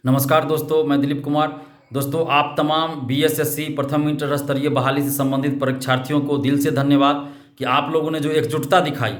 नमस्कार दोस्तों, मैं दिलीप कुमार। दोस्तों, आप तमाम बीएसएससी प्रथम इंटर स्तरीय बहाली से संबंधित परीक्षार्थियों को दिल से धन्यवाद कि आप लोगों ने जो एकजुटता दिखाई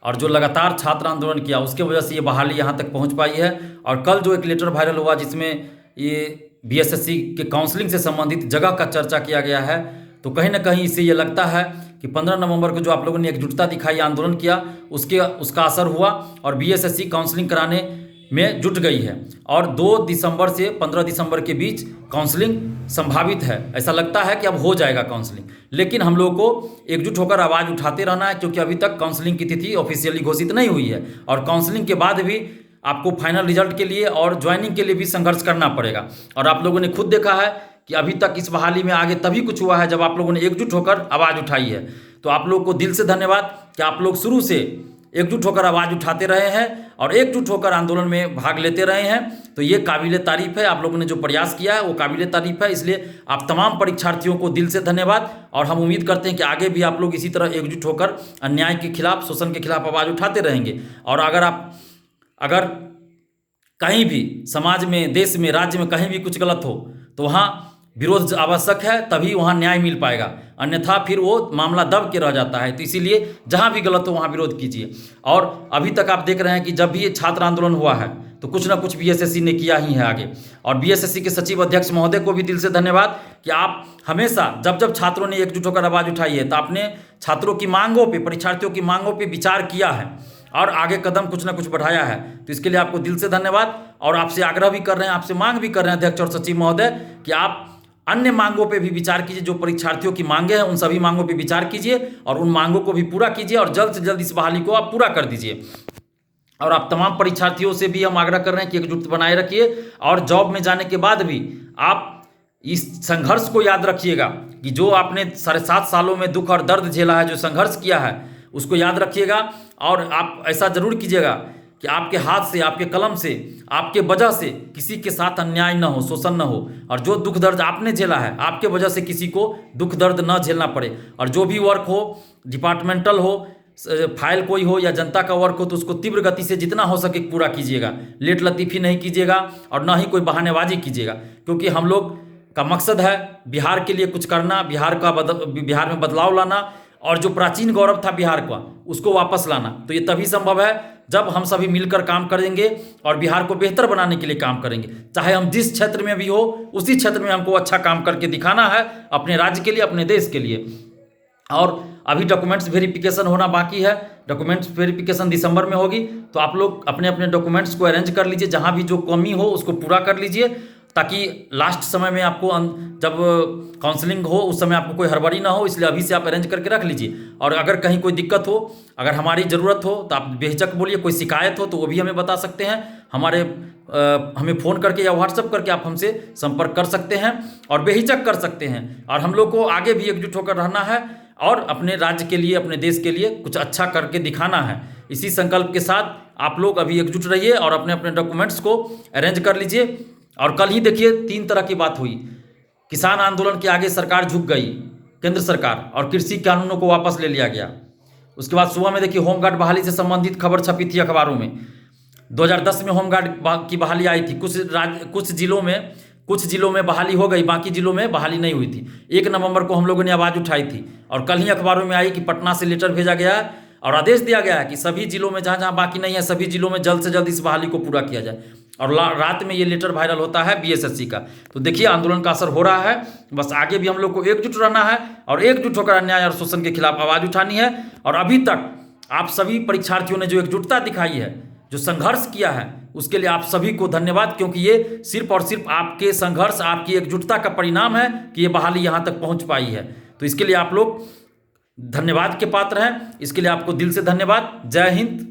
और जो लगातार छात्र आंदोलन किया, उसके वजह से ये बहाली यहाँ तक पहुँच पाई है। और कल जो एक लेटर वायरल हुआ जिसमें ये बीएसएससी के काउंसलिंग से संबंधित जगह का चर्चा किया गया है, तो कहीं ना कहीं इससे ये लगता है कि 15 नवंबर को जो आप लोगों ने एकजुटता दिखाई, आंदोलन किया, उसका असर हुआ और बीएसएससी काउंसलिंग कराने में जुट गई है। और 2 दिसंबर से 15 दिसंबर के बीच काउंसलिंग संभावित है। ऐसा लगता है कि अब हो जाएगा काउंसलिंग, लेकिन हम लोगों को एकजुट होकर आवाज़ उठाते रहना है, क्योंकि अभी तक काउंसलिंग की तिथि ऑफिशियली घोषित नहीं हुई है। और काउंसलिंग के बाद भी आपको फाइनल रिजल्ट के लिए और ज्वाइनिंग के लिए भी संघर्ष करना पड़ेगा। और आप लोगों ने खुद देखा है कि अभी तक इस बहाली में आगे तभी कुछ हुआ है जब आप लोगों ने एकजुट होकर आवाज़ उठाई है। तो आप लोगों को दिल से धन्यवाद कि आप लोग शुरू से एकजुट होकर आवाज़ उठाते रहे हैं और एकजुट होकर आंदोलन में भाग लेते रहे हैं। तो ये काबिले तारीफ़ है। आप लोगों ने जो प्रयास किया है वो काबिले तारीफ़ है। इसलिए आप तमाम परीक्षार्थियों को दिल से धन्यवाद। और हम उम्मीद करते हैं कि आगे भी आप लोग इसी तरह एकजुट होकर अन्याय के खिलाफ, शोषण के खिलाफ आवाज़ उठाते रहेंगे। और अगर कहीं भी समाज में, देश में, राज्य में कहीं भी कुछ गलत हो तो वहाँ विरोध आवश्यक है, तभी वहाँ न्याय मिल पाएगा। अन्यथा फिर वो मामला दब के रह जाता है। तो इसीलिए जहाँ भी गलत हो वहाँ विरोध कीजिए। और अभी तक आप देख रहे हैं कि जब भी ये छात्र आंदोलन हुआ है तो कुछ ना कुछ बीएसएससी ने किया ही है आगे। और बीएसएससी के सचिव अध्यक्ष महोदय को भी दिल से धन्यवाद कि आप हमेशा जब छात्रों ने एकजुट होकर आवाज़ उठाई है तो आपने छात्रों की मांगों पर, परीक्षार्थियों की मांगों पर विचार किया है और आगे कदम कुछ ना कुछ बढ़ाया है। तो इसके लिए आपको दिल से धन्यवाद। और आपसे आग्रह भी कर रहे हैं, आपसे मांग भी कर रहे हैं अध्यक्ष और सचिव महोदय कि आप अन्य मांगों पे भी विचार कीजिए। जो परीक्षार्थियों की मांगे हैं उन सभी मांगों पे विचार कीजिए और उन मांगों को भी पूरा कीजिए और जल्द से जल्द इस बहाली को आप पूरा कर दीजिए। और आप तमाम परीक्षार्थियों से भी हम आग्रह कर रहे हैं कि एकजुट बनाए रखिए। और जॉब में जाने के बाद भी आप इस संघर्ष को याद रखिएगा कि जो आपने 7.5 सालों में दुख और दर्द झेला है, जो संघर्ष किया है, उसको याद रखिएगा। और आप ऐसा जरूर कीजिएगा कि आपके हाथ से, आपके कलम से, आपके वजह से किसी के साथ अन्याय न हो, शोषण न हो। और जो दुख दर्द आपने झेला है, आपके वजह से किसी को दुख दर्द न झेलना पड़े। और जो भी वर्क हो, डिपार्टमेंटल हो, फाइल कोई हो या जनता का वर्क हो, तो उसको तीव्र गति से जितना हो सके पूरा कीजिएगा। लेट लतीफ़ी नहीं कीजिएगा और ना ही कोई बहानेबाजी कीजिएगा, क्योंकि हम लोग का मकसद है बिहार के लिए कुछ करना, बिहार में बदलाव लाना और जो प्राचीन गौरव था बिहार का उसको वापस लाना। तो ये तभी संभव है जब हम सभी मिलकर काम करेंगे और बिहार को बेहतर बनाने के लिए काम करेंगे। चाहे हम जिस क्षेत्र में भी हो, उसी क्षेत्र में हमको अच्छा काम करके दिखाना है, अपने राज्य के लिए, अपने देश के लिए। और अभी डॉक्यूमेंट्स वेरिफिकेशन होना बाकी है। डॉक्यूमेंट्स वेरिफिकेशन दिसंबर में होगी। तो आप लोग अपने अपने डॉक्यूमेंट्स को अरेंज कर लीजिए, जहाँ भी जो कमी हो उसको पूरा कर लीजिए, ताकि लास्ट समय में आपको जब काउंसलिंग हो उस समय आपको कोई हड़बड़ी ना हो। इसलिए अभी से आप अरेंज करके रख लीजिए। और अगर कहीं कोई दिक्कत हो, अगर हमारी ज़रूरत हो तो आप बेहिचक बोलिए। कोई शिकायत हो तो वो भी हमें बता सकते हैं। हमें फ़ोन करके या व्हाट्सएप करके आप हमसे संपर्क कर सकते हैं और बेहिचक कर सकते हैं। और हम लोग को आगे भी एकजुट होकर रहना है और अपने राज्य के लिए, अपने देश के लिए कुछ अच्छा करके दिखाना है। इसी संकल्प के साथ आप लोग अभी एकजुट रहिए और अपने अपने डॉक्यूमेंट्स को अरेंज कर लीजिए। और कल ही देखिए 3 तरह की बात हुई। किसान आंदोलन के आगे सरकार झुक गई, केंद्र सरकार, और कृषि कानूनों को वापस ले लिया गया। उसके बाद सुबह में देखिए होमगार्ड बहाली से संबंधित खबर छपी थी अखबारों में। 2010 में होमगार्ड की बहाली आई थी। कुछ जिलों में बहाली हो गई, बाकी जिलों में बहाली नहीं हुई थी। 1 नवंबर को हम लोगों ने आवाज़ उठाई थी और कल ही अखबारों में आई कि पटना से लेटर भेजा गया है और आदेश दिया गया है कि सभी जिलों में जहाँ जहाँ बाकी नहीं है, सभी जिलों में जल्द से जल्द इस बहाली को पूरा किया जाए। और रात में ये लेटर वायरल होता है बीएसएससी का। तो देखिए आंदोलन का असर हो रहा है। बस आगे भी हम लोग को एकजुट रहना है और एकजुट होकर अन्याय और शोषण के खिलाफ आवाज़ उठानी है। और अभी तक आप सभी परीक्षार्थियों ने जो एकजुटता दिखाई है, जो संघर्ष किया है, उसके लिए आप सभी को धन्यवाद। क्योंकि ये सिर्फ और सिर्फ आपके संघर्ष, आपकी एकजुटता का परिणाम है कि ये बहाली यहाँ तक पहुँच पाई है। तो इसके लिए आप लोग धन्यवाद के पात्र हैं। इसके लिए आपको दिल से धन्यवाद। जय हिंद।